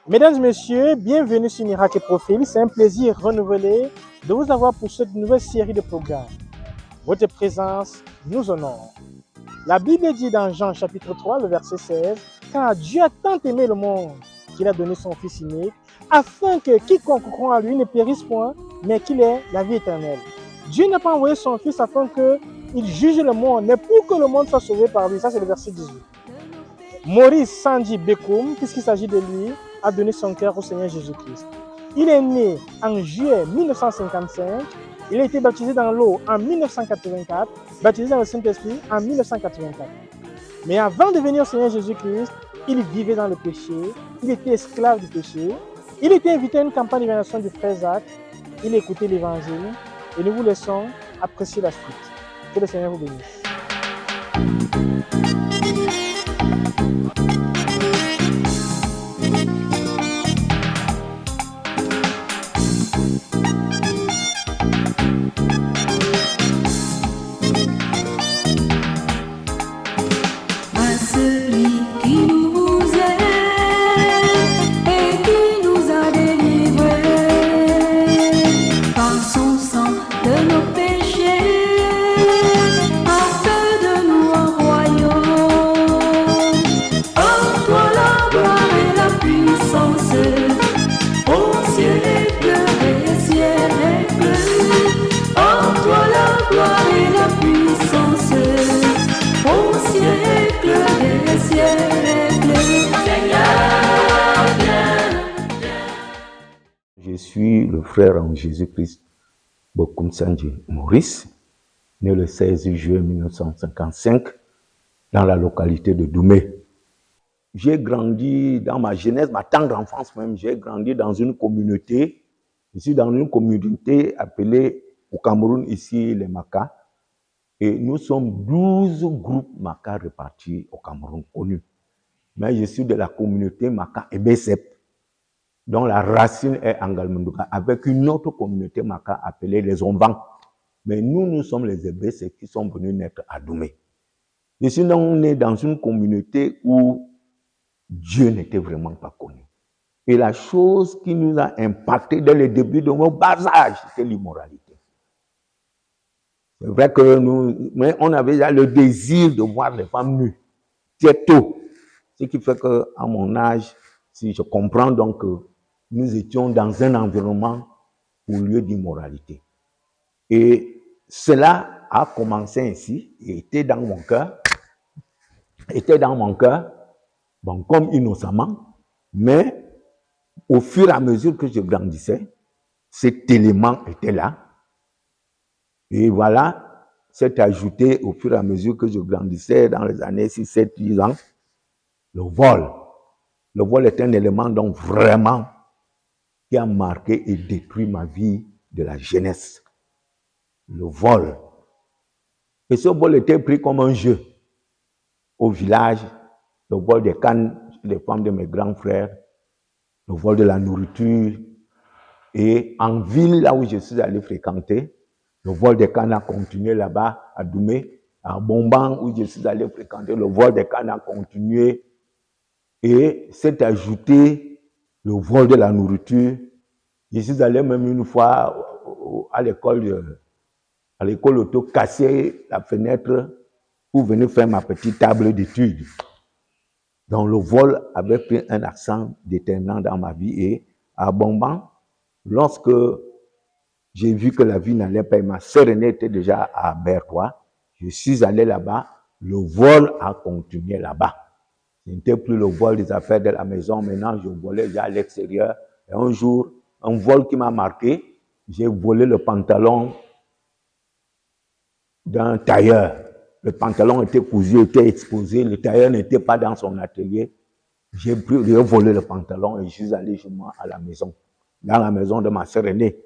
Mesdames et messieurs, bienvenue sur Miracle et Profil. C'est un plaisir renouvelé de vous avoir pour cette nouvelle série de programmes. Votre présence nous honore. La Bible dit dans Jean chapitre 3, le verset 16, « Car Dieu a tant aimé le monde qu'il a donné son Fils unique, afin que quiconque croit en lui ne périsse point, mais qu'il ait la vie éternelle. » Dieu n'a pas envoyé son Fils afin qu'il juge le monde, mais pour que le monde soit sauvé par lui. Ça, c'est le verset 18. Maurice Sandy Bekoum, puisqu'il s'agit de lui, a donné son cœur au Seigneur Jésus-Christ. Il est né en juillet 1955. Il a été baptisé dans l'eau en 1984, baptisé dans le Saint-Esprit en 1984. Mais avant de venir au Seigneur Jésus-Christ, il vivait dans le péché, il était esclave du péché, il était invité à une campagne d'évangélisation du frère Zach, il écoutait l'évangile et nous vous laissons apprécier la suite. Que le Seigneur vous bénisse. Je suis le frère en Jésus-Christ, Bekoum Sandy Maurice, né le 16 juillet 1955 dans la localité de Doumé. J'ai grandi dans ma jeunesse, ma tendre enfance même, j'ai grandi dans une communauté, ici dans une communauté appelée au Cameroun, ici les Makas. Et nous sommes 12 groupes Makas répartis au Cameroun, connus. Mais je suis de la communauté Maka et Bessep, dont la racine est Angalmunduka, avec une autre communauté Maka appelée les Ombans. Mais nous sommes les Ebessep qui sont venus naître à Doumé. Je suis donc né dans une communauté où Dieu n'était vraiment pas connu. Et la chose qui nous a impacté dès le début de nos bas âges, c'était l'immoralité. C'est vrai que mais on avait déjà le désir de voir les femmes nues, très tôt. Ce qui fait qu'à mon âge, si je comprends donc que nous étions dans un environnement au lieu d'immoralité. Et cela a commencé ainsi, et était dans mon cœur, bon, comme innocemment, mais au fur et à mesure que je grandissais, cet élément était là. Et voilà, s'est ajouté au fur et à mesure que je grandissais dans les années 6, 7, 10 ans, le vol. Le vol est un élément donc vraiment qui a marqué et détruit ma vie de la jeunesse. Le vol. Et ce vol était pris comme un jeu. Au village, le vol des cannes, des femmes de mes grands frères, le vol de la nourriture. Et en ville, là où je suis allé fréquenter, le vol des cannes a continué là-bas, à Doumé. À Bomban, où je suis allé fréquenter, le vol des cannes a continué. Et s'est ajouté le vol de la nourriture. Je suis allé même une fois à l'école auto, casser la fenêtre pour venir faire ma petite table d'études. Donc le vol avait pris un accent déterminant dans ma vie. Et à Bomban, lorsque j'ai vu que la vie n'allait pas, ma sœur aînée était déjà à Bertois, je suis allé là-bas, le vol a continué là-bas. Ce n'était plus le vol des affaires de la maison, maintenant je volais déjà à l'extérieur. Et un jour, un vol qui m'a marqué, j'ai volé le pantalon d'un tailleur. Le pantalon était cousu, était exposé, le tailleur n'était pas dans son atelier. J'ai volé le pantalon et je suis allé chez moi à la maison, dans la maison de ma sœur aînée.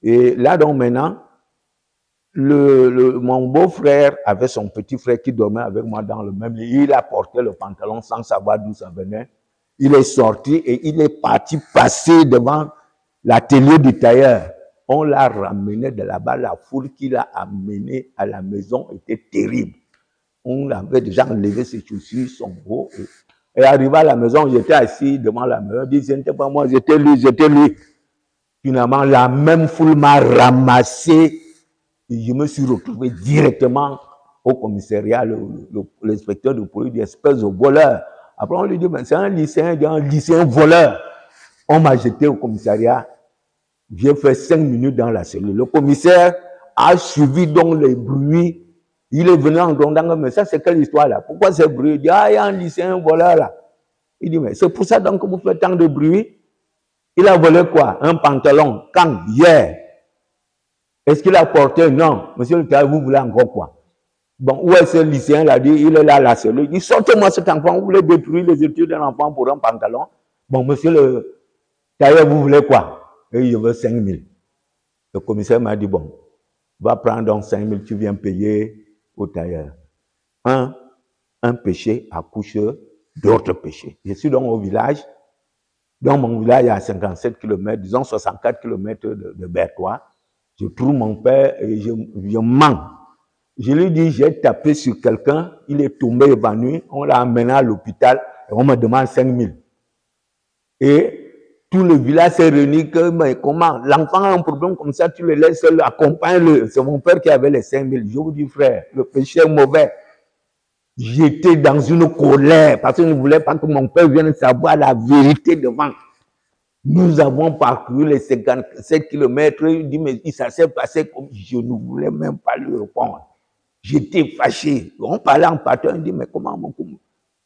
Et là donc maintenant, mon beau-frère avait son petit frère qui dormait avec moi dans le même lit. Il a porté le pantalon sans savoir d'où ça venait. Il est sorti et il est parti passer devant l'atelier du tailleur. On l'a ramené de là-bas. La foule qui l'a amené à la maison était terrible. On avait déjà enlevé ses chaussures, son haut. Et arrivé à la maison, j'étais assis devant la maison. Je dis, ce n'était pas moi, j'étais lui. Finalement, la même foule m'a ramassé. Et je me suis retrouvé directement au commissariat. L'inspecteur de police dit, espèce de voleur. Après, on lui dit, c'est un lycéen voleur. On m'a jeté au commissariat. J'ai fait 5 minutes dans la cellule. Le commissaire a suivi donc les bruits. Il est venu en grondant, mais ça, c'est quelle histoire là? Pourquoi ces bruits? Il dit, il y a un lycéen voleur là. Il dit, mais c'est pour ça donc que vous faites tant de bruit? Il a volé quoi? Un pantalon. Quand? Hier. Est-ce qu'il a porté? Non. Monsieur le Tailleur, vous voulez encore quoi? Bon, où est ce lycéen là? Dit, il est là à la cellule. Il dit, sortez-moi cet enfant, vous voulez détruire les études d'un enfant pour un pantalon? Bon, monsieur le Tailleur, vous voulez quoi? Et je veux 5 000. Le commissaire m'a dit, bon, va prendre donc 5 000, tu viens payer au tailleur. Un péché accouche d'autres péchés. Je suis donc au village. Dans mon village, il y a 57 km, disons 64 km de Bertois. Je trouve mon père et je mens. Je lui dis, j'ai tapé sur quelqu'un, il est tombé évanoui, on l'a amené à l'hôpital et on me demande 5 000. Et tout le village s'est réuni que, mais comment, l'enfant a un problème comme ça, tu le laisses seul, accompagne-le. C'est mon père qui avait les 5 000. Je vous dis, frère, le péché est mauvais. J'étais dans une colère parce que je ne voulais pas que mon père vienne savoir la vérité devant. Nous avons parcouru les 57 km. Il dit, mais ça s'est passé comme je ne voulais même pas lui répondre. J'étais fâché. On parlait en partant, il dit, mais comment,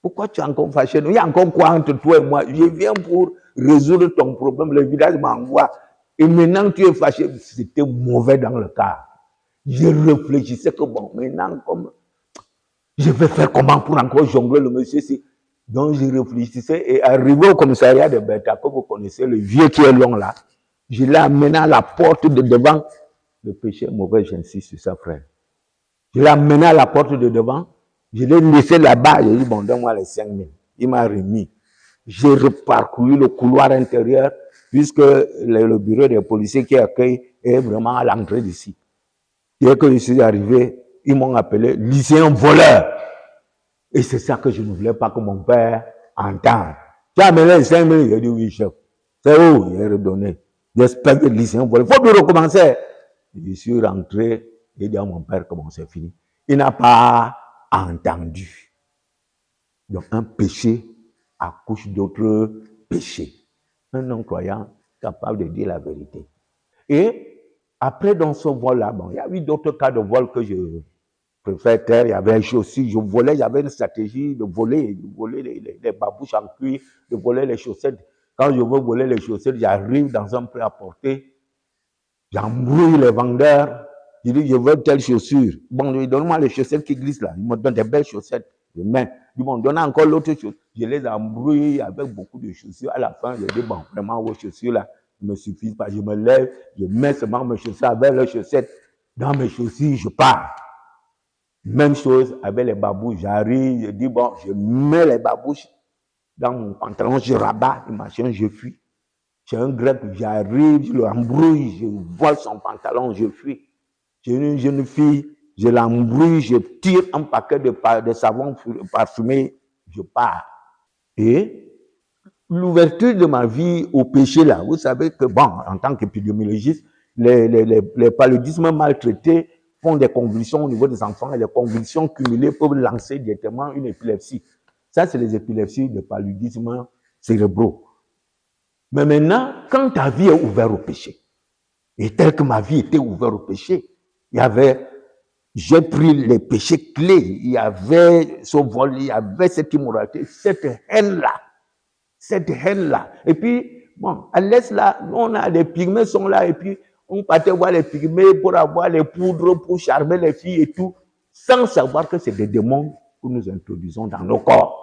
pourquoi tu es encore fâché? Il y a encore quoi entre toi et moi? Je viens pour résoudre ton problème. Le village m'envoie. Et maintenant tu es fâché. C'était mauvais dans le cas. Je réfléchissais que bon, maintenant, comme je vais faire comment pour encore jongler le monsieur? Donc je réfléchissais et arrivé au commissariat de Bertha, que vous connaissez, le vieux qui est long là, je l'ai amené à la porte de devant. Le péché est mauvais, j'insiste sur ça, frère. Je l'ai amené à la porte de devant. Je l'ai laissé là-bas. J'ai dit, bon, donne-moi les 5 000. Il m'a remis. J'ai reparcouru le couloir intérieur, puisque le bureau des policiers qui accueille est vraiment à l'entrée d'ici. Dès que je suis arrivé, ils m'ont appelé lycéen voleur. Et c'est ça que je ne voulais pas que mon père entende. Tu as amené les 5 000? J'ai dit, oui, chef. C'est où? Il a redonné. J'espère que le lycéen voleur. Il faut plus recommencer. Je suis rentré. J'ai dit à mon père comment c'est fini. Il n'a pas entendu. Donc, un péché accouche d'autres péchés. Un non-croyant capable de dire la vérité. Et après, dans ce vol-là, bon, il y a eu d'autres cas de vol que je préfère taire. Il y avait aussi, je volais, j'avais une stratégie de voler les babouches en cuir, de voler les chaussettes. Quand je veux voler les chaussettes, j'arrive dans un prêt-à-porter, j'embrouille les vendeurs. Je dis, je veux telle chaussure. Bon, donne-moi les chaussettes qui glissent là. Ils me donnent des belles chaussettes. Je mets. Ils m'ont donné encore l'autre chose. Je les embrouille avec beaucoup de chaussures. À la fin, je dis, bon, vraiment, vos chaussures là ne me suffisent pas. Je me lève, je mets seulement mes chaussures avec les chaussettes. Dans mes chaussures, je pars. Même chose avec les babouches. J'arrive, je dis, bon, je mets les babouches dans mon pantalon, je rabats, le machin, je fuis. J'ai un grec, j'arrive, je l'embrouille, je vole son pantalon, je fuis. J'ai une jeune fille, je l'embrouille, je tire un paquet de savon parfumé, je pars. Et l'ouverture de ma vie au péché, là, vous savez que, bon, en tant qu'épidémiologiste, les paludismes maltraités font des convulsions au niveau des enfants et les convulsions cumulées peuvent lancer directement une épilepsie. Ça, c'est les épilepsies de paludisme cérébraux. Mais maintenant, quand ta vie est ouverte au péché, et tel que ma vie était ouverte au péché, j'ai pris les péchés clés, il y avait ce vol, il y avait cette immoralité, cette haine-là. Et puis, bon, à l'est là, on a les pygmées sont là, et puis on partait voir les pygmées pour avoir les poudres, pour charmer les filles et tout, sans savoir que c'est des démons que nous introduisons dans nos corps.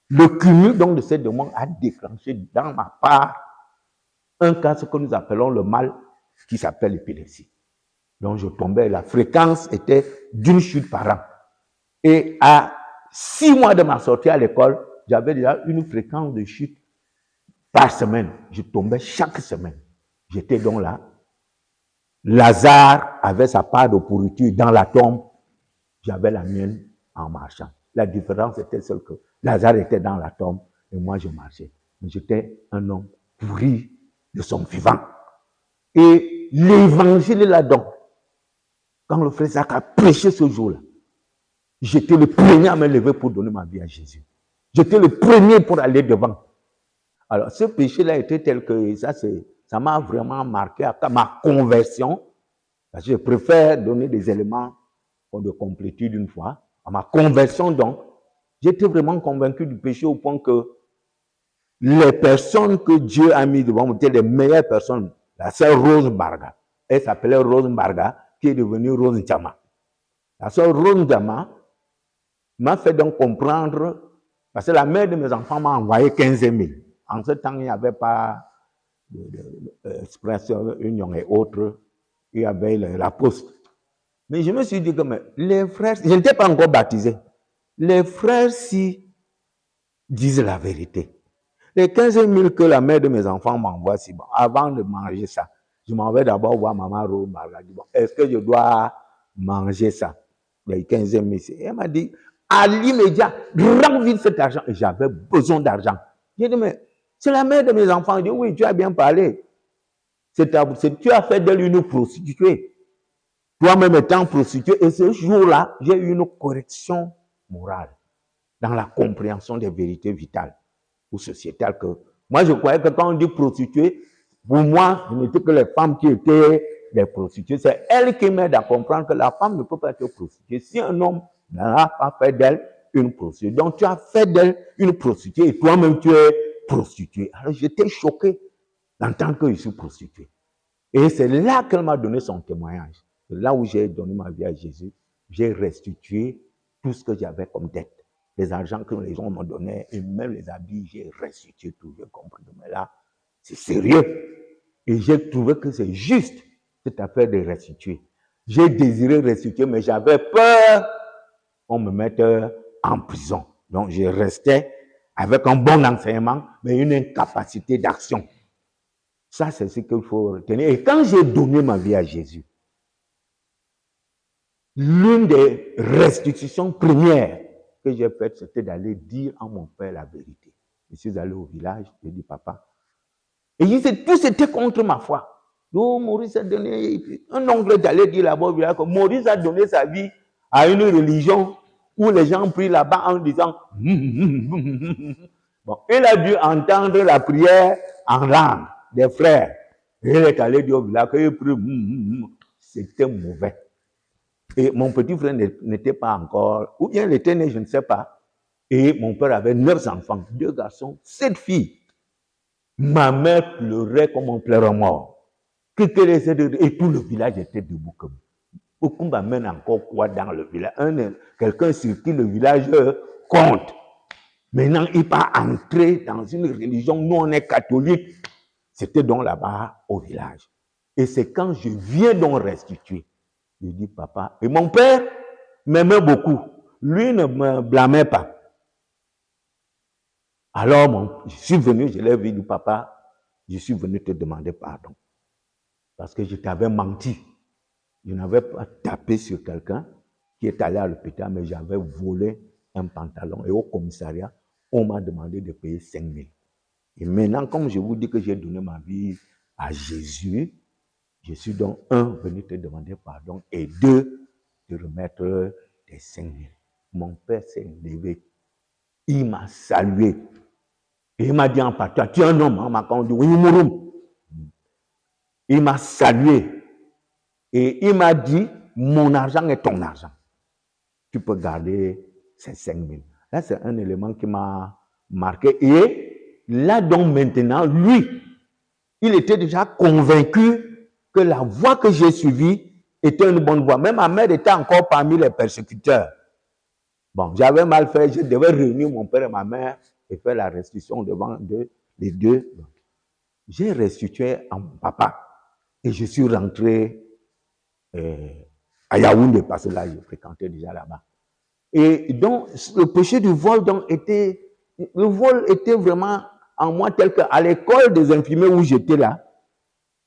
Le cumul donc de ces démons a déclenché dans ma part un cas, ce que nous appelons le mal, qui s'appelle l'épilepsie. Donc je tombais, la fréquence était d'une chute par an. Et à 6 mois de ma sortie à l'école, j'avais déjà une fréquence de chute par semaine. Je tombais chaque semaine. J'étais donc là. Lazare avait sa part de pourriture dans la tombe. J'avais la mienne en marchant. La différence était celle que Lazare était dans la tombe et moi je marchais. Mais j'étais un homme pourri de son vivant. Et l'évangile là-dedans, quand le frère Isaac a prêché ce jour-là, j'étais le premier à me lever pour donner ma vie à Jésus. J'étais le premier pour aller devant. Alors, ce péché-là était tel que ça m'a vraiment marqué à ma conversion. Parce que je préfère donner des éléments de complétude une fois. À ma conversion, donc, j'étais vraiment convaincu du péché au point que les personnes que Dieu a mis devant moi étaient les meilleures personnes. La sœur Rose Barga, elle s'appelait Rose Barga, qui est devenue Rose Djama. La sœur Rose Djama m'a fait donc comprendre, parce que la mère de mes enfants m'a envoyé 15 000. En ce temps, il n'y avait pas d'Express, Union et autres. Il y avait la poste. Mais je me suis dit que les frères, je n'étais pas encore baptisé. Les frères, si disent la vérité. Les 15 000 que la mère de mes enfants m'envoie, si bon, avant de manger ça, je m'en vais d'abord voir maman Rose. Bon, est-ce que je dois manger ça? Les 15 000. Elle m'a dit, à l'immédiat, rends vite cet argent. Et j'avais besoin d'argent. J'ai dit, mais c'est la mère de mes enfants. Elle dit, oui, tu as bien parlé. Tu as fait d'elle une prostituée. Toi-même étant prostituée. Et ce jour-là, j'ai eu une correction morale dans la compréhension des vérités vitales ou sociétales. Que moi, je croyais que quand on dit prostituée, pour moi, ce n'était que les femmes qui étaient des prostituées. C'est elle qui m'aide à comprendre que la femme ne peut pas être prostituée si un homme n'a pas fait d'elle une prostituée. Donc, tu as fait d'elle une prostituée et toi-même, tu es prostituée. Alors, j'étais choqué d'entendre que je suis prostituée. Et c'est là qu'elle m'a donné son témoignage. C'est là où j'ai donné ma vie à Jésus. J'ai restitué tout ce que j'avais comme dette. Les argents que les gens m'ont donné et même les habits, j'ai restitué tout. J'ai compris que mais là, c'est sérieux. Et j'ai trouvé que c'est juste cette affaire de restituer. J'ai désiré restituer, mais j'avais peur qu'on me mette en prison. Donc, je restais avec un bon enseignement, mais une incapacité d'action. Ça, c'est ce qu'il faut retenir. Et quand j'ai donné ma vie à Jésus, l'une des restitutions premières que j'ai faites, c'était d'aller dire à mon père la vérité. Je suis allé au village, j'ai dit, papa. Et tout c'était contre ma foi. Donc, Maurice a donné, un oncle d'aller dire là-bas au village, que Maurice a donné sa vie à une religion où les gens prient là-bas en disant, bon, il a dû entendre la prière en langue des frères. Et il est allé dire au village qu'il prie, c'était mauvais. Et mon petit frère n'était pas encore, ou bien il était né, je ne sais pas. Et mon père avait 9 enfants, 2 garçons, 7 filles. Ma mère pleurait comme on pleure mort. Et tout le village était debout comme. Beaucoup m'amènent encore quoi dans le village? Quelqu'un sur qui le village compte. Maintenant, il va entrer dans une religion, nous on est catholique. C'était donc là-bas au village. Et c'est quand je viens donc restituer. Je dis, papa, et mon père m'aimait beaucoup. Lui ne me blâmait pas. Alors, je suis venu, je l'ai vu, du papa, je suis venu te demander pardon. Parce que je t'avais menti. Je n'avais pas tapé sur quelqu'un qui est allé à l'hôpital, mais j'avais volé un pantalon. Et au commissariat, on m'a demandé de payer 5 000. Et maintenant, comme je vous dis que j'ai donné ma vie à Jésus, je suis donc, 1, venu te demander pardon, et 2, te remettre tes 5 000. Mon père s'est levé. Il m'a salué. Et il m'a dit en partant, tu es un homme, hein, on dit, oui, Mouroum. Il m'a salué. Et il m'a dit, mon argent est ton argent. Tu peux garder ces 5 000. Là, c'est un élément qui m'a marqué. Et là, donc, maintenant, lui, il était déjà convaincu que la voie que j'ai suivie était une bonne voie. Même ma mère était encore parmi les persécuteurs. Bon, j'avais mal fait, je devais réunir mon père et ma mère et faire la restitution devant les deux. J'ai restitué à mon papa et je suis rentré à Yaoundé parce que là, je fréquentais déjà là-bas. Et donc, le péché du vol, donc, le vol était vraiment en moi tel qu'à l'école des infirmiers où j'étais là,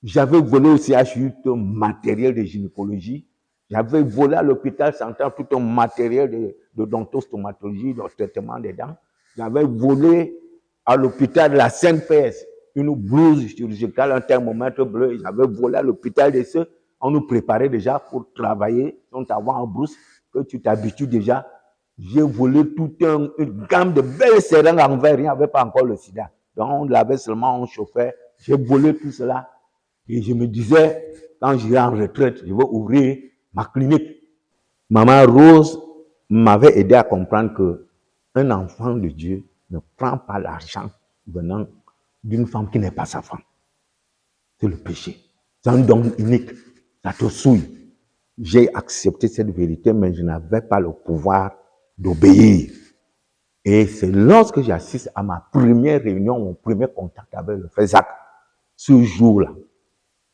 j'avais volé au CHU tout un matériel de gynécologie. J'avais volé à l'hôpital central tout un matériel de dentostomatologie, de traitement des dents. J'avais volé à l'hôpital de la Sainte-Pèse une blouse chirurgicale, un thermomètre bleu. J'avais volé à l'hôpital de ceux. On nous préparait déjà pour travailler. On t'envoie en brousse, que tu t'habitues déjà. J'ai volé toute une gamme de belles seringues en verre. Il n'y avait pas encore le sida. Donc on l'avait seulement, on chauffait. J'ai volé tout cela. Et je me disais, quand j'irai en retraite, je vais ouvrir ma clinique. Maman Rose m'avait aidé à comprendre que un enfant de Dieu ne prend pas l'argent venant d'une femme qui n'est pas sa femme. C'est le péché. C'est un don unique. Ça te souille. J'ai accepté cette vérité, mais je n'avais pas le pouvoir d'obéir. Et c'est lorsque j'assiste à ma première réunion, mon premier contact avec le frère Zach, ce jour-là,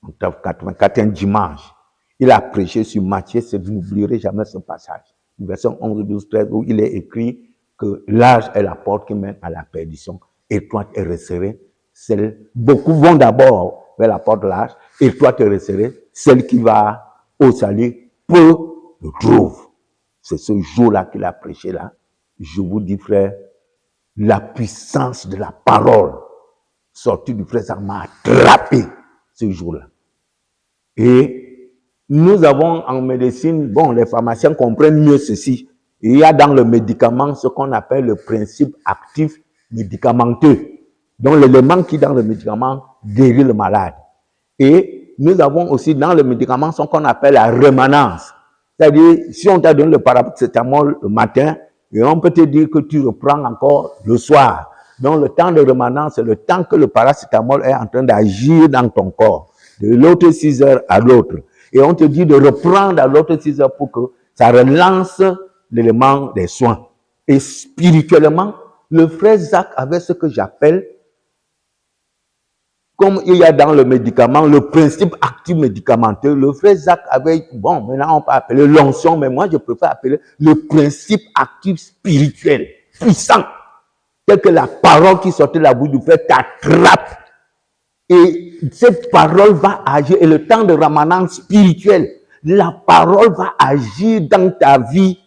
en 84, un dimanche, il a prêché sur Matthieu, je n'oublierai jamais ce passage, verset 11, 12, 13, où il est écrit que l'âge est la porte qui mène à la perdition, étroite et resserrée. Beaucoup vont d'abord vers la porte de l'âge, étroite et resserrée, celle qui va au salut, peu le trouve. C'est ce jour-là qu'il a prêché là. Je vous dis, frère, la puissance de la parole sortie du frère, ça m'a attrapé ce jour-là. Et nous avons en médecine, bon, les pharmaciens comprennent mieux ceci. Il y a dans le médicament ce qu'on appelle le principe actif médicamenteux. Donc l'élément qui dans le médicament guérit le malade. Et nous avons aussi dans le médicament ce qu'on appelle la rémanence. C'est-à-dire, si on t'a donné le paracétamol le matin, et on peut te dire que tu reprends encore le soir. Donc le temps de rémanence, c'est le temps que le paracétamol est en train d'agir dans ton corps, de l'autre 6 heures à l'autre. Et on te dit de reprendre à l'autre 6 heures pour que ça relance l'élément des soins. Et spirituellement, le frère Zach avait ce que j'appelle, comme il y a dans le médicament, le principe actif médicamenteux. Le frère Zach avait, bon, maintenant on peut appeler l'onction, mais moi je préfère appeler le principe actif spirituel, puissant, tel que la parole qui sortait de la bouche du frère t'attrape. Et cette parole va agir, et le temps de rémanence spirituel, la parole va agir dans ta vie.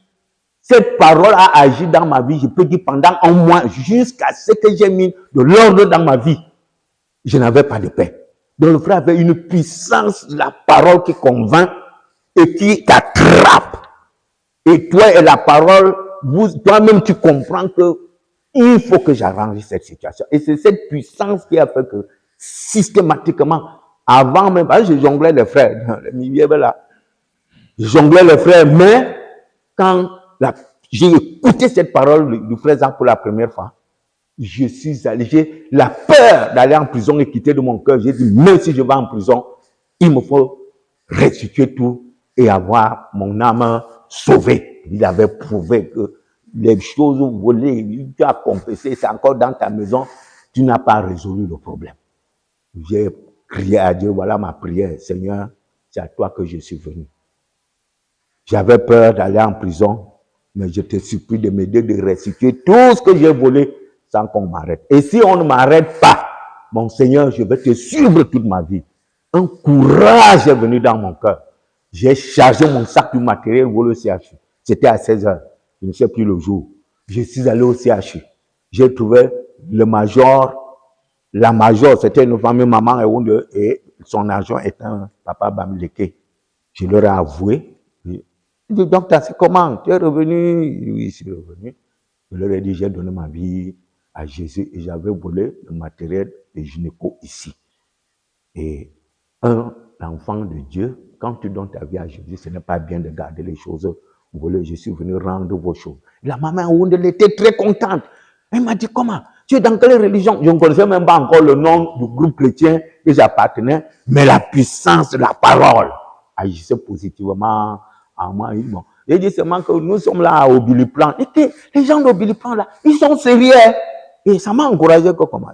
Cette parole a agi dans ma vie, je peux dire pendant un mois, jusqu'à ce que j'ai mis de l'ordre dans ma vie. Je n'avais pas de paix. Donc le frère avait une puissance de la parole qui convainc et qui t'attrape. Et toi et la parole, toi-même tu comprends que il faut que j'arrange cette situation. Et c'est cette puissance qui a fait que systématiquement, avant même, je jonglais les frères, je jonglais les frères, mais quand j'ai écouté cette parole du frère Zach pour la première fois, je suis allé, j'ai la peur d'aller en prison et quitter de mon cœur. J'ai dit, même si je vais en prison, il me faut restituer tout et avoir mon âme sauvée. Il avait prouvé que les choses volées, tu as confessé, c'est encore dans ta maison, tu n'as pas résolu le problème. J'ai crié à Dieu, voilà ma prière, Seigneur, c'est à toi que je suis venu. J'avais peur d'aller en prison, mais je te supplie de m'aider de restituer tout ce que j'ai volé sans qu'on m'arrête. Et si on ne m'arrête pas, mon Seigneur, je vais te suivre toute ma vie. Un courage est venu dans mon cœur. J'ai chargé mon sac du matériel volé au CHU. C'était à 16 heures. Je ne sais plus le jour. Je suis allé au CHU. J'ai trouvé le major. La major, c'était une famille, maman et son argent est un papa Bamileke. Je leur ai avoué. Je dis, docteur, c'est comment? Tu es revenu? Oui, je suis revenu. Je leur ai dit, j'ai donné ma vie à Jésus et j'avais volé le matériel de gynéco ici. Et un enfant de Dieu, quand tu donnes ta vie à Jésus, ce n'est pas bien de garder les choses volées. Je suis venu rendre vos choses. La maman elle était très contente. Elle m'a dit, comment? Tu es dans quelle religion? Je ne connaissais même pas encore le nom du groupe chrétien que j'appartenais, mais la puissance de la parole agissait positivement en moi. Bon. J'ai dit seulement que nous sommes là au Billy-Plan. Et que les gens au Billy-Plan là, ils sont sérieux. Et ça m'a encouragé que comment?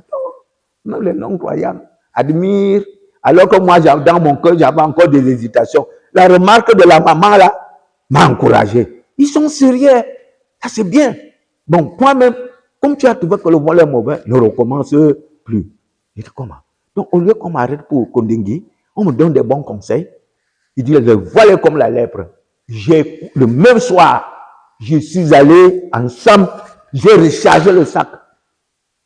Même les non-croyants admirent. Alors que moi, dans mon cœur, j'avais encore des hésitations. La remarque de la maman là m'a encouragé. Ils sont sérieux. Ça c'est bien. Bon, toi-même, comme tu as trouvé que le vol est mauvais, ne recommence plus. Je dis comment? Donc, au lieu qu'on m'arrête pour Kondengui, on me donne des bons conseils. Il dit, le vol est comme la lèpre. Le même soir, je suis allé ensemble, J'ai rechargé le sac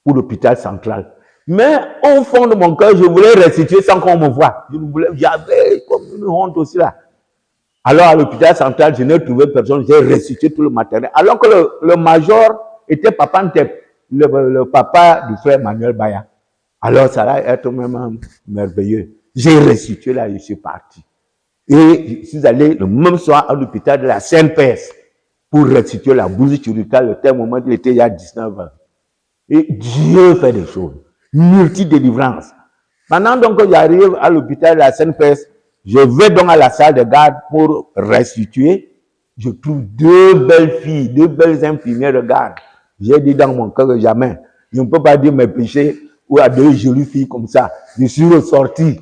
pour l'hôpital central. Mais au fond de mon cœur, je voulais restituer sans qu'on me voie. J'avais comme une honte aussi là. Alors à l'hôpital central, je n'ai trouvé personne, j'ai restitué tout le matériel. Alors que le major était Papa Ntep, le papa du frère Manuel Baya. Alors ça va être même merveilleux. J'ai restitué là, je suis parti. Et je suis allé le même soir à l'hôpital de la CNPS pour restituer la bouse chirurgicale. Le tel moment, il était il y a 19 ans. Et Dieu fait des choses. Multi-délivrance. Maintenant donc que j'arrive à l'hôpital de la CNPS, je vais donc à la salle de garde pour restituer. Je trouve deux belles filles, deux belles infirmières de garde. J'ai dit dans mon cœur que jamais, je ne peux pas dire mes péchés ou à deux jolies filles comme ça. Je suis ressorti.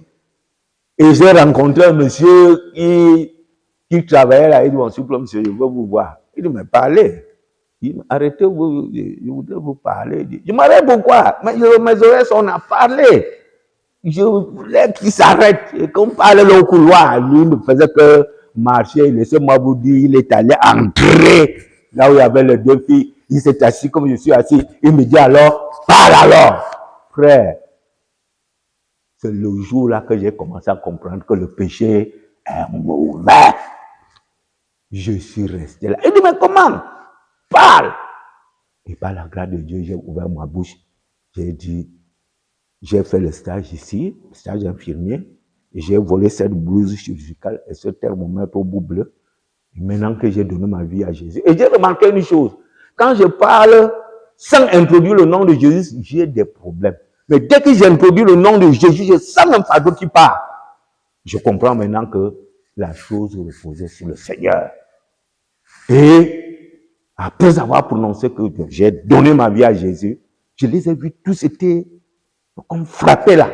Et j'ai rencontré un monsieur qui travaillait là. Il dit, bon, s'il vous plaît, monsieur, je veux vous voir. Il dit, mais parlez. Il dit, arrêtez, je voudrais vous parler. Je m'arrête pourquoi? Mais mes oreilles, on a parlé. Je voulais qu'il s'arrête. Et qu'on parlait dans le couloir, lui ne faisait que marcher. Laissez-moi vous dire, il est allé entrer là où il y avait les deux filles. Il s'est assis comme je suis assis. Il me dit alors, parle alors. Frère, c'est le jour là que j'ai commencé à comprendre que le péché est mauvais. Je suis resté là. Il dit, mais comment? Parle. Et par la grâce de Dieu, j'ai ouvert ma bouche. J'ai dit, j'ai fait le stage ici, le stage infirmier, et j'ai volé cette blouse chirurgicale et ce thermomètre au bout bleu. Et maintenant que j'ai donné ma vie à Jésus. Et j'ai remarqué une chose. Quand je parle sans introduire le nom de Jésus, j'ai des problèmes. Mais dès que j'introduis le nom de Jésus, je sens un fardeau qui part. Je comprends maintenant que la chose reposait sur le Seigneur. Et après avoir prononcé que j'ai donné ma vie à Jésus, je les ai vus tous étaient comme frappés là.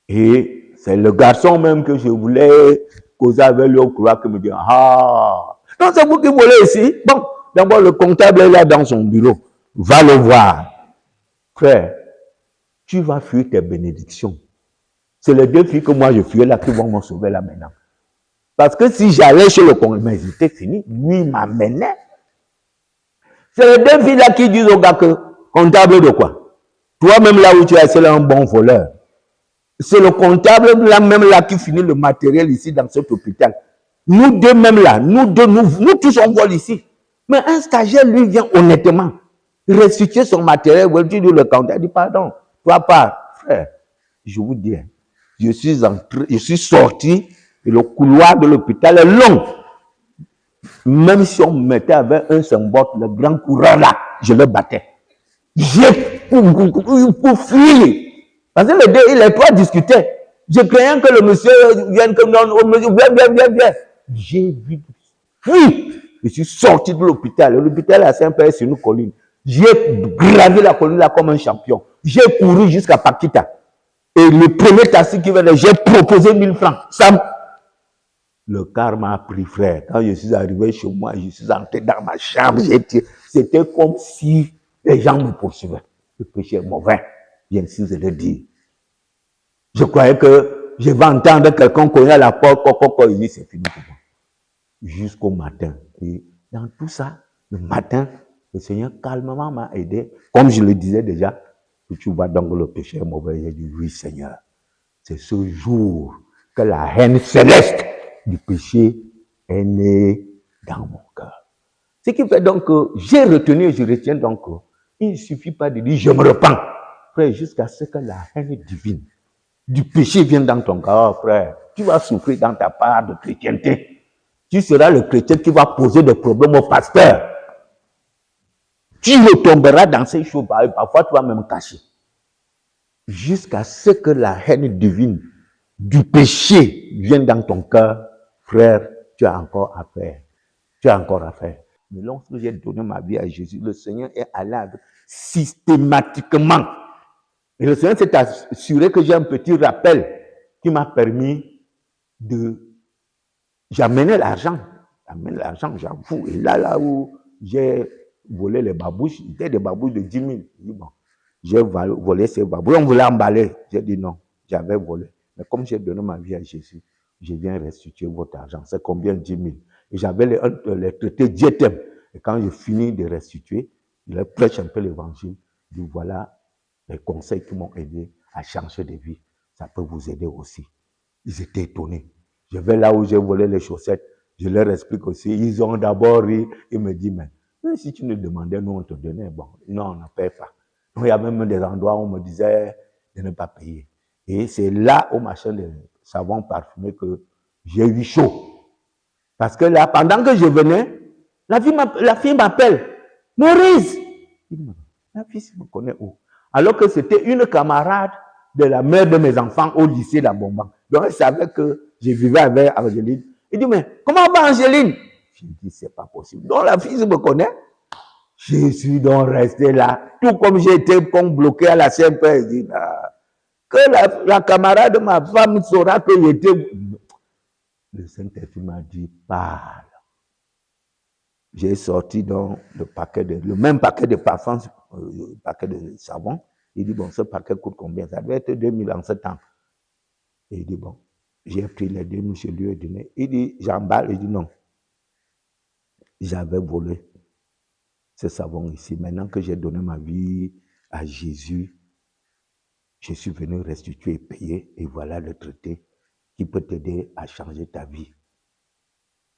Et c'est le garçon même que je voulais causer avec lui au couloir qui me dit, ah, non, c'est vous qui volez ici. Bon, d'abord le comptable est là dans son bureau. Va le voir. Frère, tu vas fuir tes bénédictions. C'est les deux filles que moi je fuyais là qui vont me sauver là maintenant. Parce que si j'allais chez le comptable, mais c'était fini, lui m'amenait. C'est les deux filles là qui disent au gars que, comptable de quoi? Toi-même là où tu es, c'est là un bon voleur. C'est le comptable là même là qui finit le matériel ici dans cet hôpital. Nous deux même là, nous tous on vole ici. Mais un stagiaire lui vient honnêtement restituer son matériel. Tu dis le comptable dit pardon, toi pas, frère. Je vous dis, je suis sorti et le couloir de l'hôpital est long. Même si on me mettait avec un symbole, le grand coureur là, je le battais. J'ai pour fuir. Parce que les trois discutaient. Je craignais que le monsieur vienne comme non, viens. J'ai vu. Oui, je suis sorti de l'hôpital. L'hôpital à Saint-Père sur une colline. J'ai gravé la colline là comme un champion. J'ai couru jusqu'à Paquita. Et le premier taxi qui venait, j'ai proposé 1000 francs. Le car m'a pris, frère. Quand je suis arrivé chez moi, je suis entré dans ma chambre. C'était comme si les gens me poursuivaient. Le péché est mauvais. Bien sûr, je le dis. Je croyais que je vais entendre quelqu'un cogner à la porte, il dit c'est fini pour moi. Jusqu'au matin. Et dans tout ça, le matin, le Seigneur calmement m'a aidé. Comme je le disais déjà, tu vois donc le péché est mauvais. J'ai dit oui, Seigneur. C'est ce jour que la haine céleste du péché est née dans mon cœur. Ce qui fait donc que j'ai retenu et je retiens donc qu'il ne suffit pas de dire je me repens. Frère, jusqu'à ce que la haine divine du péché vienne dans ton cœur, frère, tu vas souffrir dans ta part de chrétienté. Tu seras le chrétien qui va poser des problèmes au pasteur. Tu retomberas dans ces choses, parfois tu vas même cacher. Jusqu'à ce que la haine divine du péché vienne dans ton cœur, frère, tu as encore à faire. Tu as encore à faire. Mais lorsque j'ai donné ma vie à Jésus, le Seigneur est allé systématiquement. Et le Seigneur s'est assuré que j'ai un petit rappel qui m'a permis de... J'amenais l'argent. J'amène l'argent, j'avoue. Et là où j'ai volé les babouches, c'était des babouches de 10 000. J'ai dit, bon, j'ai volé ces babouches. On voulait emballer. J'ai dit non, j'avais volé. Mais comme j'ai donné ma vie à Jésus, je viens restituer votre argent. C'est combien? 10 000. Et j'avais les traités diétem. Et quand je finis de restituer, Je leur prêche un peu l'évangile. Je dis, voilà les conseils qui m'ont aidé à changer de vie. Ça peut vous aider aussi. Ils étaient étonnés. Je vais là où j'ai volé les chaussettes. Je leur explique aussi. Ils ont d'abord ri. Ils me disent, mais si tu nous demandais, nous on te donnait. Bon, non, on ne paye pas. Donc, il y a même des endroits où on me disait de ne pas payer. Et c'est là, au machin de savon parfumé, que j'ai eu chaud. Parce que là, pendant que je venais, la fille m'appelle. Maurice! La fille me connaît où? Alors que c'était une camarade de la mère de mes enfants au lycée d'Abomban. Donc, elle savait que je vivais avec Angéline. Il dit, mais comment va Angéline? Je dis, c'est pas possible. Donc, la fille me connaît. Je suis donc resté là. Tout comme j'ai été bloqué à la CMP. Elle dit, que la camarade de ma femme saura que j'étais... Le Saint-Esprit m'a dit, parle. J'ai sorti donc le même paquet de parfums, le paquet de savon. Il dit, bon, ce paquet coûte combien? Ça devait être 2000 en ce temps. Et il dit, bon, j'ai pris les 2000, je lui ai donné. Il dit, j'emballe. Il dit, non. J'avais volé ce savon ici. Maintenant que j'ai donné ma vie à Jésus, je suis venu restituer et payer. Et voilà le traité qui peut t'aider à changer ta vie.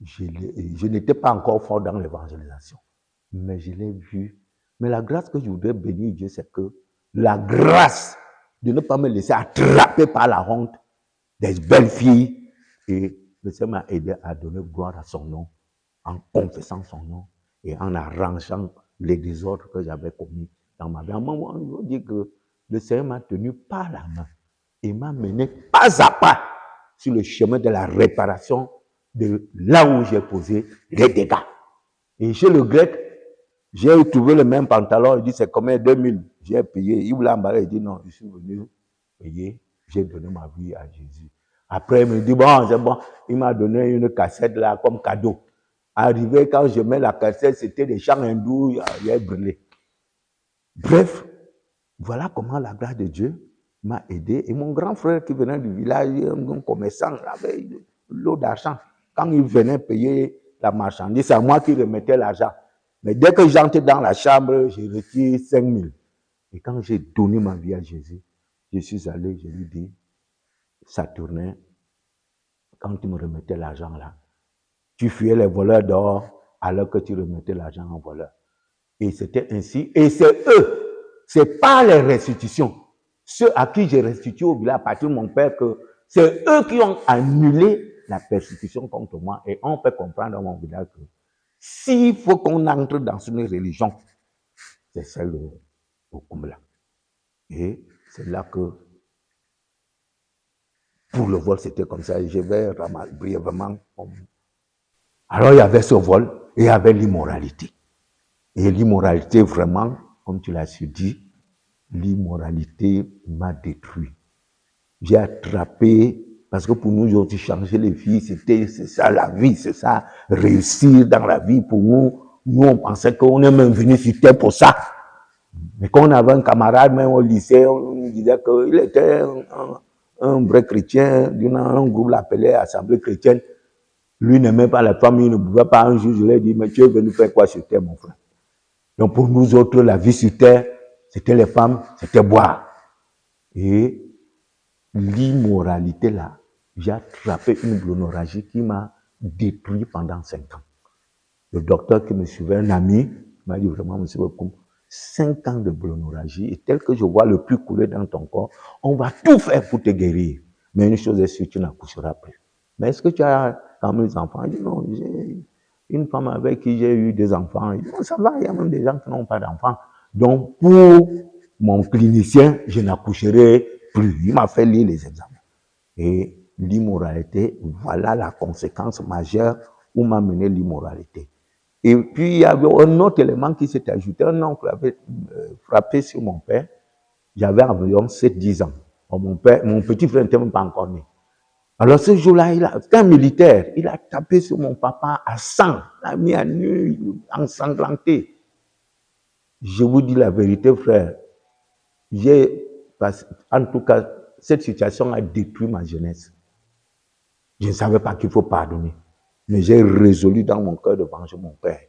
Je n'étais pas encore fort dans l'évangélisation, mais je l'ai vu. Mais la grâce que je voudrais bénir Dieu, c'est que la grâce de ne pas me laisser attraper par la honte des belles filles. Et le Seigneur m'a aidé à donner gloire à son nom, en confessant son nom et en arrangeant les désordres que j'avais commis dans ma vie. À un moment, je veux dire que le Seigneur m'a tenu par la main et m'a mené pas à pas sur le chemin de la réparation de là où j'ai posé les dégâts. Et chez le grec, j'ai trouvé le même pantalon. Il dit, c'est combien? 2000. J'ai payé. Il voulait emballer. Il dit, non, je suis venu payer. J'ai donné ma vie à Jésus. Après, il me dit, bon, c'est bon. Il m'a donné une cassette là comme cadeau. Arrivé, quand je mets la cassette, c'était des chants hindous, il a brûlé. Bref, voilà comment la grâce de Dieu m'a aidé. Et mon grand frère qui venait du village, un commerçant, avait l'eau d'argent. Quand il venait payer la marchandise, c'est à moi qui remettais l'argent. Mais dès que j'entrais dans la chambre, j'ai retiré 5000. Et quand j'ai donné ma vie à Jésus, je suis allé, je lui dis, ça tournait. Quand tu me remettais l'argent là, tu fuyais les voleurs dehors alors que tu remettais l'argent en voleur. Et c'était ainsi. Et c'est eux, c'est pas les restitutions. Ceux à qui j'ai restitué au village à partir de mon père, que c'est eux qui ont annulé la persécution contre moi. Et on peut comprendre dans mon village que s'il faut qu'on entre dans une religion, c'est celle de Okumbla. Et c'est là que, pour le vol, c'était comme ça. Je vais brièvement. Alors, il y avait ce vol et il y avait l'immoralité. Et l'immoralité, vraiment, comme tu l'as su dit, l'immoralité m'a détruit. J'ai attrapé, parce que pour nous autres, changer les vies, c'est ça la vie, c'est ça, réussir dans la vie. Pour nous, on pensait qu'on est même venu sur terre pour ça. Mais quand on avait un camarade, même au lycée, on nous disait qu'il était un vrai chrétien, un groupe l'appelait Assemblée chrétienne. Lui n'aimait pas la femme, il ne pouvait pas. Un jour, je lui ai dit, mais tu es venu faire quoi sur terre, mon frère? Donc pour nous autres, la vie sur terre, c'était les femmes, c'était boire. Et l'immoralité là, j'ai attrapé une blénorragie qui m'a détruit pendant 5 ans. Le docteur qui me suivait, un ami, m'a dit vraiment, monsieur Bokoum, 5 ans de blénorragie, et tel que je vois le plus couler dans ton corps, on va tout faire pour te guérir. Mais une chose est sûre, tu n'accoucheras plus. Mais est-ce que tu as quand même des enfants? Il dit non, j'ai une femme avec qui j'ai eu des enfants. Il dit non, ça va, il y a même des gens qui n'ont pas d'enfants. Donc, pour mon clinicien, je n'accoucherai plus. Il m'a fait lire les examens. Et l'immoralité, voilà la conséquence majeure où m'a mené l'immoralité. Et puis, il y avait un autre élément qui s'est ajouté. Un oncle avait frappé sur mon père. J'avais environ 7-10 ans. Mon petit frère n'était même pas encore né. Alors ce jour-là, c'était un militaire. Il a tapé sur mon papa à sang. Il l'a mis à nu, ensanglanté. Je vous dis la vérité, frère. En tout cas, cette situation a détruit ma jeunesse. Je ne savais pas qu'il faut pardonner. Mais j'ai résolu dans mon cœur de venger mon père.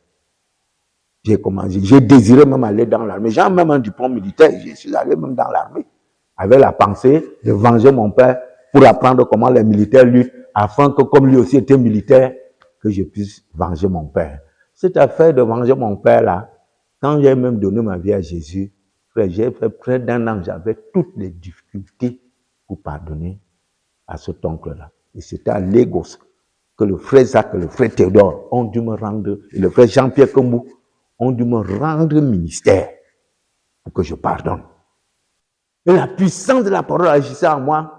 j'ai désiré même aller dans l'armée. J'ai même un diplôme militaire, je suis allé même dans l'armée, avec la pensée de venger mon père pour apprendre comment les militaires luttent, afin que, comme lui aussi était militaire, que je puisse venger mon père. Cette affaire de venger mon père là, quand j'ai même donné ma vie à Jésus, frère, j'ai fait près d'un an, j'avais toutes les difficultés pour pardonner à cet oncle-là. Et c'était à Lagos que le frère Zach et le frère Théodore ont dû me rendre, et le frère Jean-Pierre Komou ont dû me rendre ministère pour que je pardonne. Et la puissance de la parole agissait en moi.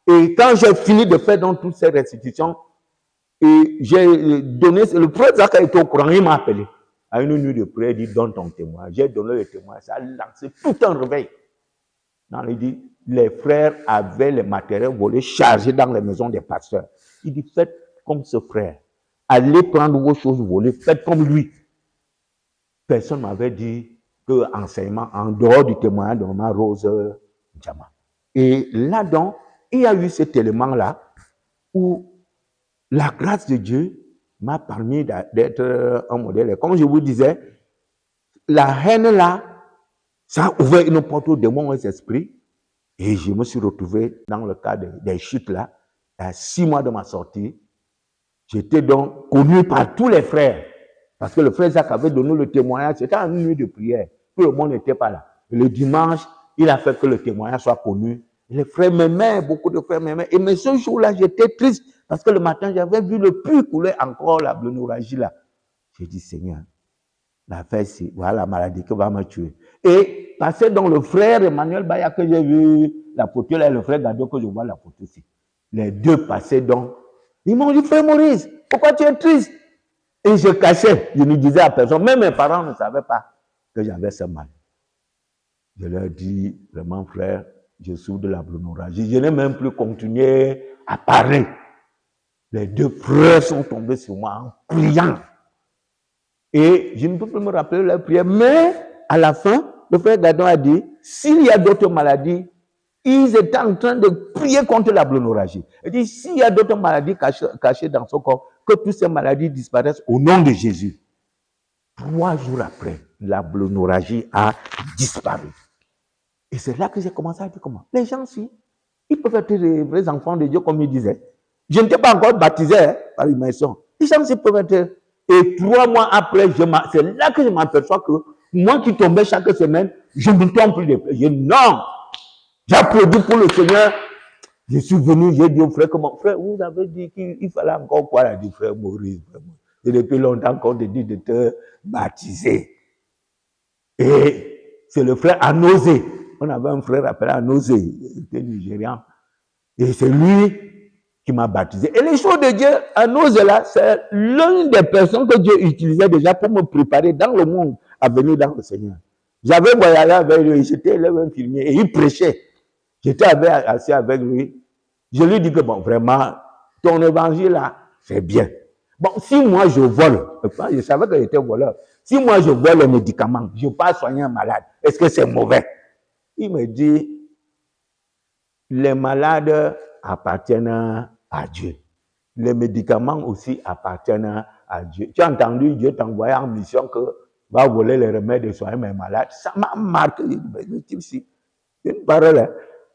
Et quand j'ai fini de faire dans toutes ces restitutions, et j'ai donné, le frère Zach a été au courant, il m'a appelé à une nuit de prière, il dit, donne ton témoin. J'ai donné le témoin, ça a lancé tout un réveil. Il dit, les frères avaient les matériels volés chargés dans les maisons des pasteurs. Il dit, faites comme ce frère. Allez prendre vos choses volées, faites comme lui. Personne ne m'avait dit que enseignement, en dehors du témoignage de Maman Rose Djama. Et là-dedans, il y a eu cet élément-là où la grâce de Dieu m'a permis d'être un modèle. Et comme je vous disais, la haine là, ça a ouvert une porte au démon et aux esprits. Et je me suis retrouvé dans le cas des chutes là, à 6 mois de ma sortie. J'étais donc connu par tous les frères. Parce que le frère Jacques avait donné le témoignage. C'était une nuit de prière. Tout le monde n'était pas là. Et le dimanche, il a fait que le témoignage soit connu. Et les frères m'aimaient, beaucoup de frères m'aimaient. Et mais ce jour-là, j'étais triste. Parce que le matin, j'avais vu le puits couler encore la blénorragie là. J'ai dit, Seigneur, l'affaire, c'est voilà la maladie qui va me tuer. Et passer dans le frère Emmanuel Baya que j'ai vu la photo là, et le frère Gado que je vois la photo aussi. Les deux passaient donc. Ils m'ont dit, frère Maurice, pourquoi tu es triste? Et je cachais, je ne disais à personne, même mes parents ne savaient pas que j'avais ce mal. Je leur dis, vraiment frère, je souffre de la blénorragie. Je n'ai même plus continué à parler. Les deux frères sont tombés sur moi en priant. Et je ne peux plus me rappeler leur prière, mais à la fin, le frère Gadon a dit, s'il y a d'autres maladies, ils étaient en train de prier contre la blénorragie. Il dit, s'il y a d'autres maladies cachées dans son corps, que toutes ces maladies disparaissent au nom de Jésus. 3 jours après, la blénorragie a disparu. Et c'est là que j'ai commencé à dire comment. Les gens, si, ils peuvent être des vrais enfants de Dieu, comme ils disaient. Je n'étais pas encore baptisé par immersion. Les gens, si peuvent être. Et 3 mois après, c'est là que je m'aperçois que moi qui tombais chaque semaine, je ne tombe plus de pleurs. Je dis non, j'applaudis pour le Seigneur. Je suis venu, j'ai dit au frère, comment, frère, vous avez dit qu'il fallait encore quoi, il a dit, frère Maurice, et depuis longtemps qu'on te dit de te baptiser. Et c'est le frère Anosé. On avait un frère appelé Anosé, il était nigérian. Et c'est lui qui m'a baptisé. Et les choses de Dieu, Anosé là, c'est l'une des personnes que Dieu utilisait déjà pour me préparer dans le monde à venir dans le Seigneur. J'avais voyagé avec lui, j'étais élève infirmier et il prêchait. J'étais assis avec lui. Je lui dis que bon, vraiment, ton évangile là, c'est bien. Bon, si moi je vole, je savais que j'étais voleur. Si moi je vole les médicaments, je ne peux pas soigner un malade, est-ce que c'est mauvais? Il me dit, les malades appartiennent à Dieu. Les médicaments aussi appartiennent à Dieu. Tu as entendu, Dieu t'envoie en mission que va voler les remèdes et soigner mes malades. Ça m'a marqué. C'est une parole.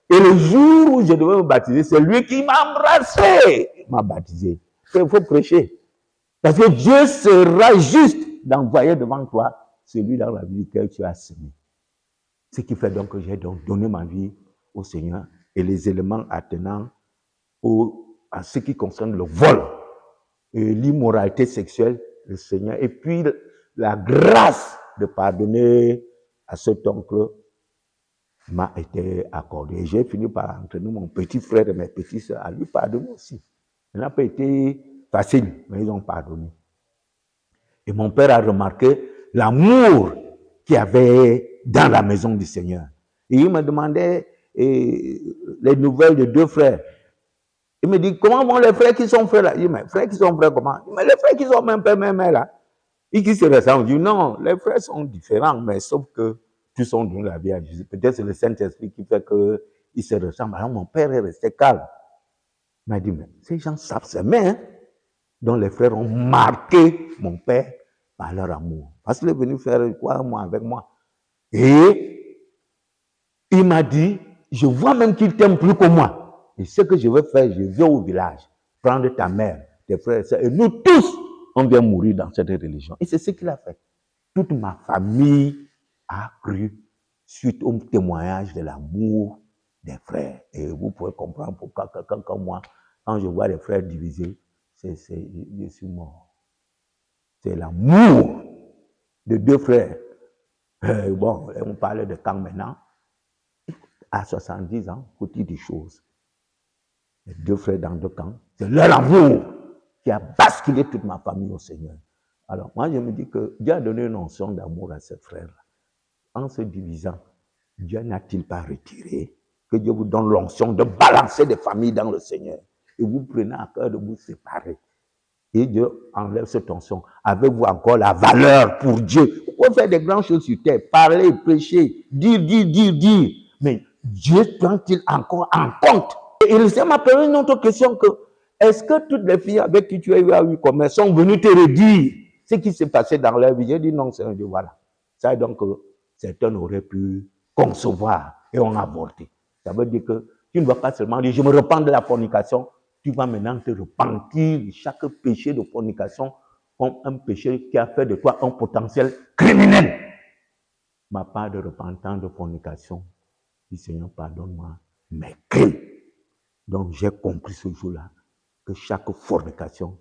Et le jour où je devais me baptiser, c'est lui qui m'a embrassé. Il m'a baptisé. Il faut prêcher. Parce que Dieu sera juste d'envoyer devant toi celui dans la vie que tu as semé. Ce qui fait donc que j'ai donc donné ma vie au Seigneur et les éléments attenants à ce qui concerne le vol et l'immoralité sexuelle, le Seigneur. Et puis la grâce de pardonner à cet oncle m'a été accordée. Et j'ai fini par entraîner mon petit frère et mes petits soeurs à lui pardonner aussi. Ça n'a pas été facile, mais ils ont pardonné. Et mon père a remarqué l'amour qu'il y avait dans la maison du Seigneur. Et il me demandait les nouvelles de 2 frères. Il me dit, comment vont les frères qui sont frères là? Il dit, mais frères qui sont frères comment? Mais les frères qui sont même père, même mère là. Et qui se ressemblent. Je dis, non, les frères sont différents, mais sauf que tous sont dans la vie à Jésus. Peut-être c'est le Saint-Esprit qui fait qu'ils se ressemblent. Alors mon père est resté calme. Il m'a dit, mais ces gens savent s'aimer, hein? Donc les frères ont marqué mon père par leur amour. Parce qu'il est venu faire quoi, moi, avec moi. Et il m'a dit, je vois même qu'il t'aime plus que moi. Et ce que je vais faire, je vais au village, prendre ta mère, tes frères et sœurs, et nous tous, on vient mourir dans cette religion. Et c'est ce qu'il a fait. Toute ma famille a cru suite au témoignage de l'amour des frères. Et vous pouvez comprendre pourquoi quelqu'un comme moi, quand je vois les frères divisés, je suis mort. C'est l'amour de deux frères. Bon, on parle de quand maintenant, à 70 ans, faut dire des choses. Les deux frères dans deux camps, c'est leur amour qui a basculé toute ma famille au Seigneur. Alors, moi, je me dis que Dieu a donné une onction d'amour à ces frères-là. En se divisant, Dieu n'a-t-il pas retiré que Dieu vous donne l'onction de balancer des familles dans le Seigneur et vous prenez à cœur de vous séparer. Et Dieu enlève cette onction. Avez-vous encore la valeur pour Dieu? Vous pouvez faire des grandes choses sur terre, parler, prêcher, dire. Mais Dieu prend-il encore en compte? Et il m'a posé une autre question que, est-ce que toutes les filles avec qui tu as eu commerce sont venues te redire ce qui s'est passé dans leur vie? J'ai dit non, c'est un Dieu, voilà. Ça, donc, certains auraient pu concevoir et ont avorté. Ça veut dire que tu ne vas pas seulement dire, je me repens de la fornication, tu vas maintenant te repentir de chaque péché de fornication comme un péché qui a fait de toi un potentiel criminel. Ma part de repentance de fornication, dit Seigneur, pardonne-moi mes crimes. Donc j'ai compris ce jour-là que chaque fornication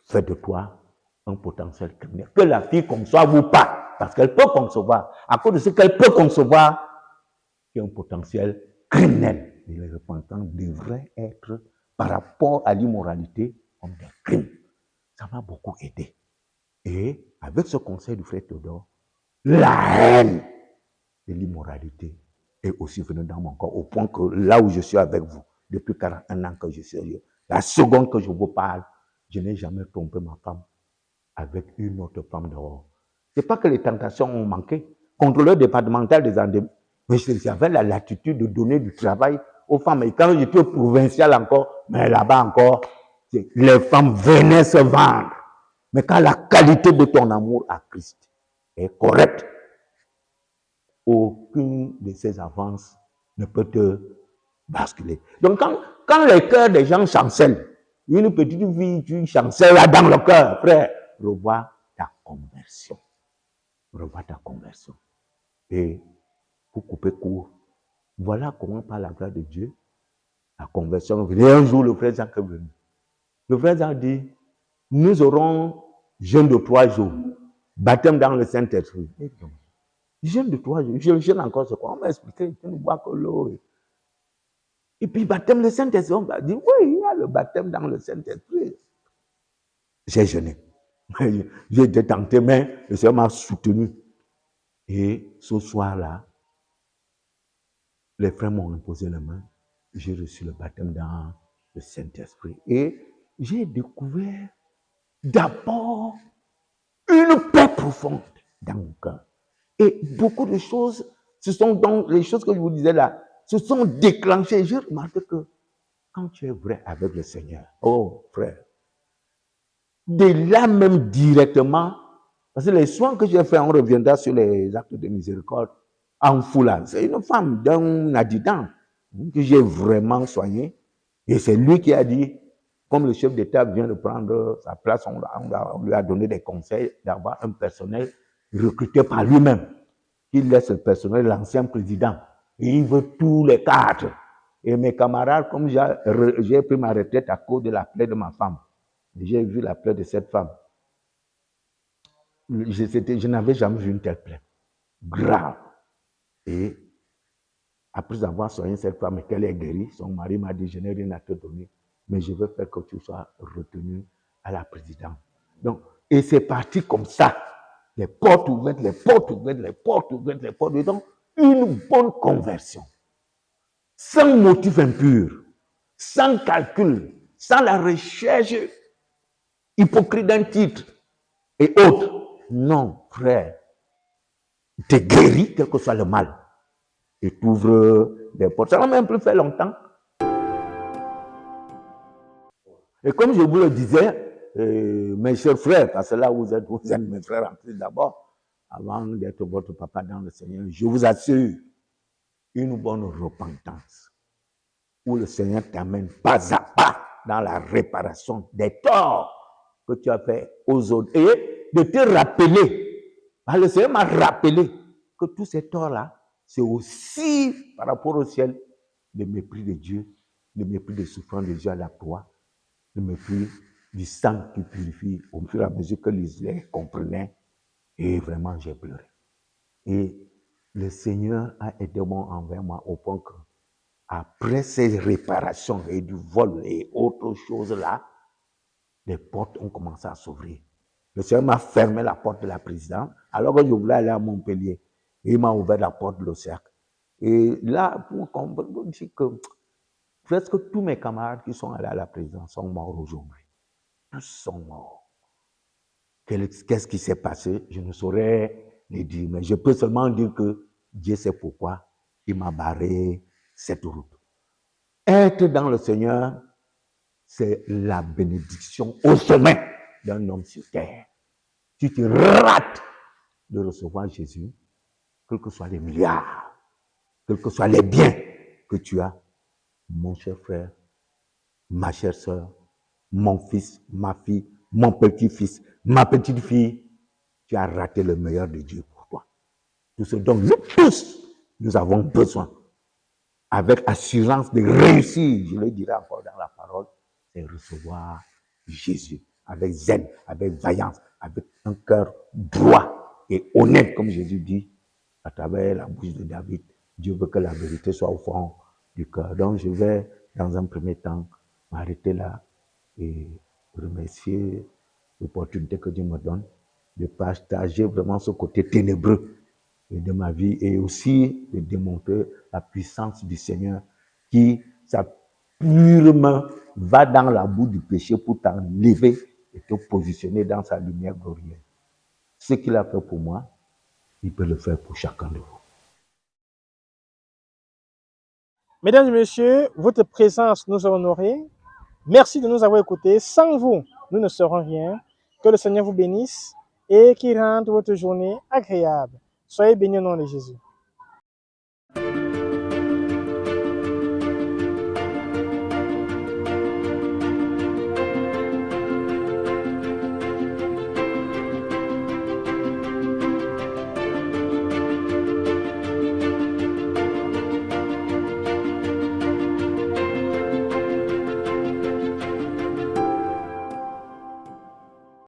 fait de toi un potentiel criminel. Que la fille conçoive ou pas, parce qu'elle peut concevoir. À cause de ce qu'elle peut concevoir, il y a un potentiel criminel. Et les repentants devraient être, par rapport à l'immoralité, comme des crimes. Ça m'a beaucoup aidé. Et avec ce conseil du frère Théodore, la haine de l'immoralité est aussi venue dans mon corps, au point que là où je suis avec vous, depuis 41 ans que je suis là, la seconde que je vous parle, je n'ai jamais trompé ma femme avec une autre femme dehors. Ce n'est pas que les tentations ont manqué. Contrôleur départemental des endémies, mais j'avais la latitude de donner du travail aux femmes. Et quand j'étais provincial encore, mais là-bas encore, les femmes venaient se vendre. Mais quand la qualité de ton amour à Christ est correcte, aucune de ces avances ne peut te basculer. Donc quand les cœurs des gens chancellent, une petite fille, tu chancelles là dans le cœur, frère, revois ta conversion. Revois ta conversion. Et pour couper court, voilà comment par la grâce de Dieu, la conversion est venue. Et un jour, le frère Jacques est venu. Le frère Jacques dit, nous aurons jeûne de 3 jours, baptême dans le Saint-Esprit. Jeûne de 3 jours, je jeûne encore ce quoi? On m'a expliqué, tu ne bois que l'eau. Et puis baptême le Saint-Esprit, on m'a dit, oui, il y a le baptême dans le Saint-Esprit. J'ai jeûné. J'ai été tenté, mais le Seigneur m'a soutenu. Et ce soir-là, les frères m'ont imposé la main. J'ai reçu le baptême dans le Saint-Esprit. Et j'ai découvert d'abord une paix profonde dans mon cœur. Et beaucoup de choses, ce sont donc les choses que je vous disais là, se sont déclenchées. J'ai remarqué que quand tu es vrai avec le Seigneur, oh frère, de là même directement, parce que les soins que j'ai faits, on reviendra sur les actes de miséricorde en foulard. C'est une femme d'un adjudant que j'ai vraiment soigné. Et c'est lui qui a dit, comme le chef d'État vient de prendre sa place, on lui a donné des conseils d'avoir un personnel recruté par lui-même. Il laisse le personnel, l'ancien président. Et il veut tous les cadres. Et mes camarades, comme j'ai pris ma retraite à cause de la plaie de ma femme, j'ai vu la plaie de cette femme. Je n'avais jamais vu une telle plaie. Grave. Et après avoir soigné cette femme et qu'elle est guérie, son mari m'a dit, je n'ai rien à te donner, mais je veux faire que tu sois retenu à la présidence. Donc, et c'est parti comme ça. Les portes ouvertes, les portes ouvertes, les portes ouvertes, les portes ouvertes. Donc, une bonne conversion. Sans motif impur, sans calcul, sans la recherche hypocrite d'un titre et autres. Non, frère. Tu es guéri, quel que soit le mal. Et tu ouvres des portes. Ça n'a même plus fait longtemps. Et comme je vous le disais, mes chers frères, parce que là vous êtes mes frères en Christ d'abord, avant d'être votre papa dans le Seigneur, je vous assure, une bonne repentance, où le Seigneur t'amène pas à pas dans la réparation des torts que tu as fait aux autres, et de te rappeler, le Seigneur m'a rappelé que tous ces torts-là, c'est aussi par rapport au ciel, le mépris de Dieu, le mépris des souffrances de Dieu à la croix, le mépris du sang qui purifie au fur et à mesure que les comprenaient. Et vraiment, j'ai pleuré. Et le Seigneur a été bon envers moi au point que, après ces réparations et du vol et autres choses-là, les portes ont commencé à s'ouvrir. Le Seigneur m'a fermé la porte de la présidence, alors que je voulais aller à Montpellier. Et il m'a ouvert la porte de l'OCERC. Et là, pour comprendre, je dis que presque tous mes camarades qui sont allés à la présidence sont morts aujourd'hui. Tous sont morts. Qu'est-ce qui s'est passé? Je ne saurais les dire, mais je peux seulement dire que Dieu sait pourquoi il m'a barré cette route. Être dans le Seigneur, c'est la bénédiction au sommet d'un homme sur terre. Tu te rates de recevoir Jésus, quels que soient les milliards, quels que soient les biens que tu as, mon cher frère, ma chère sœur, mon fils, ma fille, mon petit-fils, ma petite-fille, tu as raté le meilleur de Dieu pour toi. Tout ce dont nous tous, nous avons besoin, avec assurance de réussir, je le dirai encore dans la parole, c'est recevoir Jésus avec zèle, avec vaillance, avec un cœur droit et honnête, comme Jésus dit, à travers la bouche de David. Dieu veut que la vérité soit au fond du cœur. Donc je vais, dans un premier temps, m'arrêter là et remercier l'opportunité que Dieu me donne de partager vraiment ce côté ténébreux de ma vie et aussi de démontrer la puissance du Seigneur qui, ça purement, va dans la boue du péché pour t'enlever et te positionner dans sa lumière glorieuse. Ce qu'il a fait pour moi, il peut le faire pour chacun de vous. Mesdames et messieurs, votre présence nous a honorés. Merci de nous avoir écoutés. Sans vous, nous ne serons rien. Que le Seigneur vous bénisse et qu'il rende votre journée agréable. Soyez bénis au nom de Jésus.